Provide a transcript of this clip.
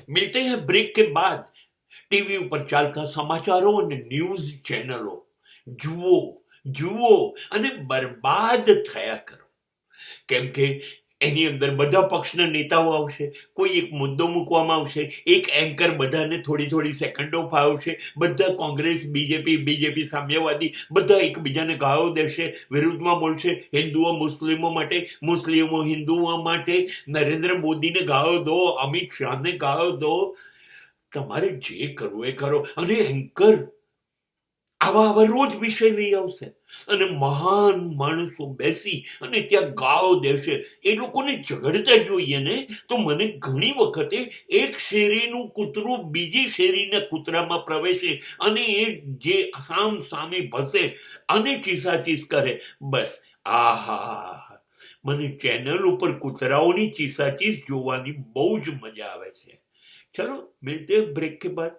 मिलते हैं ब्रेक के बाद ટીવી ઉપર ચાલતા સમાચારો અને ન્યૂઝ ચેનલો જુઓ જુઓ અને બરબાદ થયા કરો, કેમ કે એની અંદર બધા પક્ષના નેતાઓ આવશે, કોઈ એક મુદ્દો મૂકવામાં આવશે, એક એન્કર બધાને થોડી થોડી સેકન્ડો ફાવશે, બધા કોંગ્રેસ બીજેપી સામ્યવાદી બધા એકબીજાને ગાળો દેશે, વિરુદ્ધમાં બોલશે, હિન્દુઓ મુસ્લિમો માટે, મુસ્લિમો હિન્દુઓ માટે, નરેન્દ્ર મોદીને ગાળો દો, અમિત શાહને ગાળો દો, તમારે જે કરવું એ કરો. અને એન્કર આવા રોજ વિષય લઈ આવશે અને મહાન માણસો બેસી અને ત્યાં ગાળો દેશે. એ લોકોને ઝઘડતા જોઈએ ને તો મને ઘણી વખતે એક શેરીનું કૂતરું બીજી શેરીના કૂતરામાં પ્રવેશે અને એ જે સામે ભસે અને ચીસાચીસ કરે, બસ આહા, મને ચેનલ ઉપર કૂતરાઓની ચીસાચીસ જોવાની બહુ જ મજા આવે છે. चलो मिलते हैं ब्रेक के बाद.